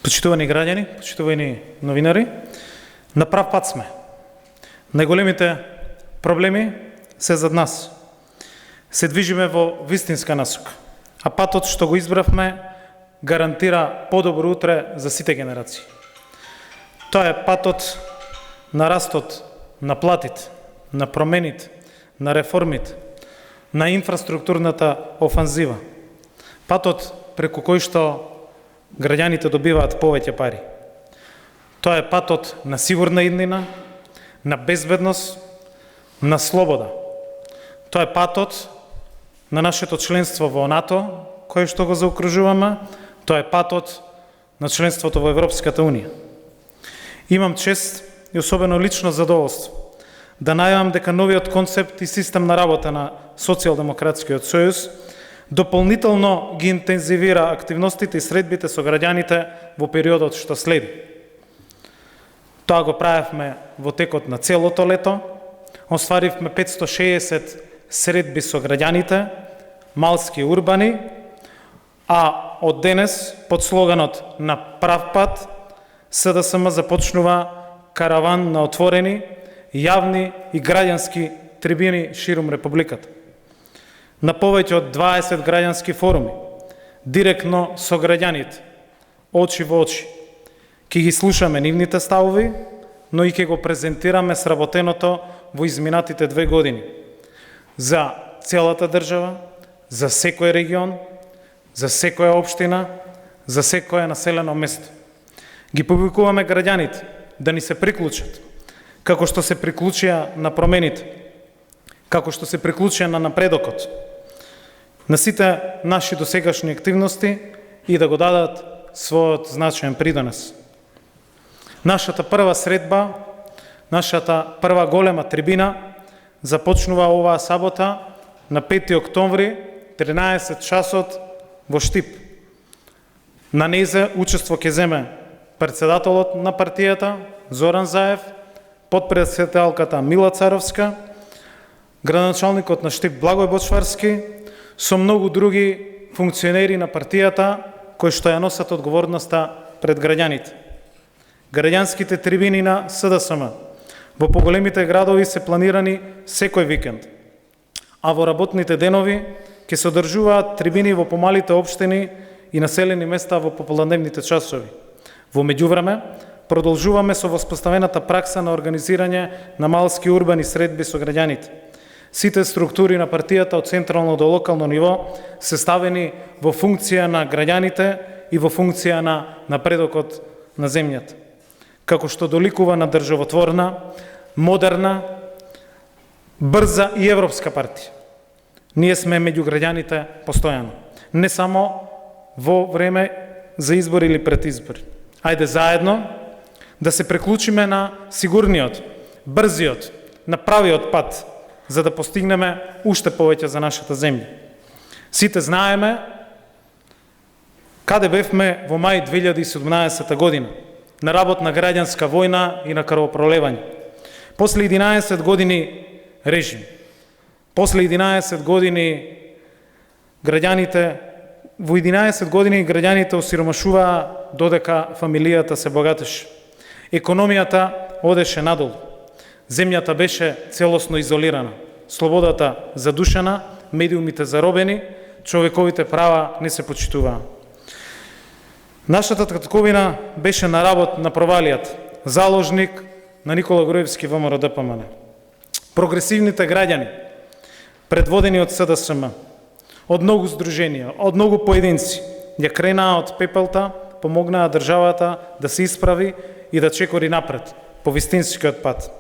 Почитувани граѓани, почитувани новинари, на прав пат сме. Најголемите проблеми се зад нас. Се движиме во вистинска насока, а патот што го избравме гарантира подобро утре за сите генерации. Тоа е патот на растот, на платите, на промените, на реформите, на инфраструктурната офанзива. Патот преку кој што граѓаните добиваат повеќе пари. Тоа е патот на сигурна иднина, на безбедност, на слобода. Тоа е патот на нашето членство во НАТО, кое што го заокружуваме. Тоа е патот на членството во Европската Унија. Имам чест и особено лично задоволство да најавам дека новиот концепт и систем на работа на Социјалдемократскиот сојуз дополнително ги интензивира активностите и средбите со граѓаните во периодот што следи. Тоа го правевме во текот на целото лето, остваривме 560 средби со граѓаните, малски и урбани, а од денес, под слоганот на прав пат, СДСМ започнува караван на отворени, јавни и граѓански трибини ширум Републиката. На повеќе од 20 граѓански форуми, директно со граѓаните, очи во очи. Ке ги слушаме нивните ставови, но и ке го презентираме сработеното во изминатите 2 години. За целата држава, за секој регион, за секоја општина, за секое населено место. Ги повикуваме граѓаните да ни се приклучат, како што се приклучија на промените, како што се приклучија на напредокот, на сите наши досегашни активности и да го дадат својот значаен придонес. Нашата прва средба, нашата прва голема трибина започнува оваа сабота на 5 октомври, 13 часот во Штип. На нејзе учество ќе земе председателот на партијата Зоран Заев, подпредседателката Мила Царовска, градоначалникот на Штип Благој Бочварски, со многу други функционери на партијата кои што ја носат одговорноста пред граѓаните. Граѓанските трибини на СДСМ во поголемите градови се планирани секој викенд, а во работните денови ќе се одржуваат трибини во помалите општини и населени места во попладневните часови. Во меѓувреме, продолжуваме со воспоставената пракса на организирање на малски урбани средби со граѓаните. Сите структури на партијата од централно до локално ниво се ставени во функција на граѓаните и во функција на напредокот на земјата. Како што доликува на државотворна, модерна, брза и европска партија. Ние сме меѓу граѓаните постојано. Не само во време за избори или пред избори. Ајде заедно да се преклучиме на сигурниот, брзиот, на правиот пат, за да постигнеме уште повеќе за нашата земја. Сите знаеме каде бевме во мај 2017 година, на работна граѓанска војна и на крвопролевање. После 11 години режим, после 11 години граѓаните, во 11 години граѓаните осиромашуваа додека фамилијата се богатеше. Економијата одеше надолу. Земјата беше целосно изолирана, слободата задушена, медиумите заробени, човековите права не се почитуваа. Нашата татковина беше на работ на провалијата, заложник на Никола Груевски ВМРО ДПМН. Прогресивните граѓани, предводени од СДСМ, од многу здруженија, од многу поединци, ја кренаа од пепелта, помогнаа државата да се исправи и да чекори напред, по вистинскиот пат.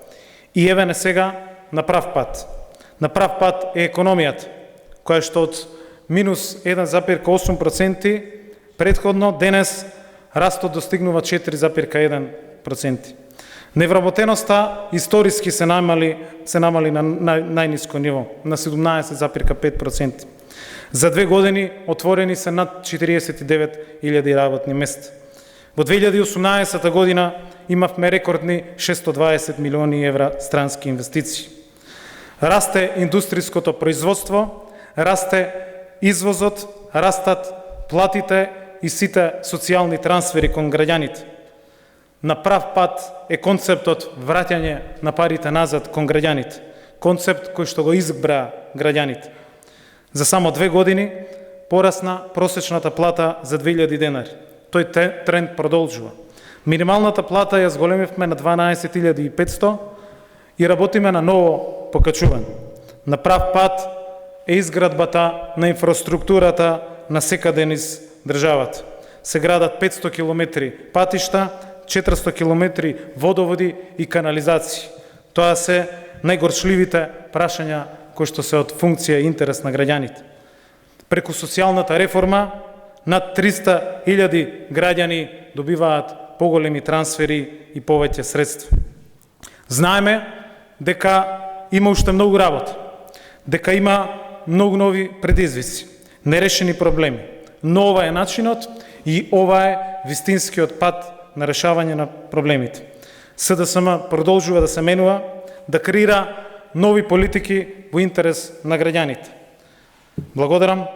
И еве не сега на прав пат. На прав пат е економијата, која што од минус 1,8% предходно, денес растот достигнува 4,1%. Невработеноста историски се намали на најниско ниво, на 17,5%. За 2 години отворени се над 49.000 работни места. Во 2018 година имавме рекордни 620 милиони евра странски инвестиции. Расте индустријското производство, расте извозот, растат платите и сите социјални трансфери кон граѓаните. На прав пат е концептот враќање на парите назад кон граѓаните. Концепт кој што го избра граѓаните. За само 2 години порасна просечната плата за 2000 денари. Тој тренд продолжува. Минималната плата ја зголемивме на 12.500 и работиме на ново покачување. На прав пат е изградбата на инфраструктурата на секаде низ државата. Се градат 500 км патишта, 400 км водоводи и канализации. Тоа се најгорчливите прашања кои што се од функција и интерес на граѓаните. Преку социјалната реформа над 300.000 граѓани добиваат поголеми трансфери и повеќе средства. Знаеме дека има уште многу работа, дека има многу нови предизвици, нерешени проблеми, но ова е начинот и ова е вистинскиот пат на решавање на проблемите. СДСМ продолжува да се менува, да креира нови политики во интерес на граѓаните. Благодарам.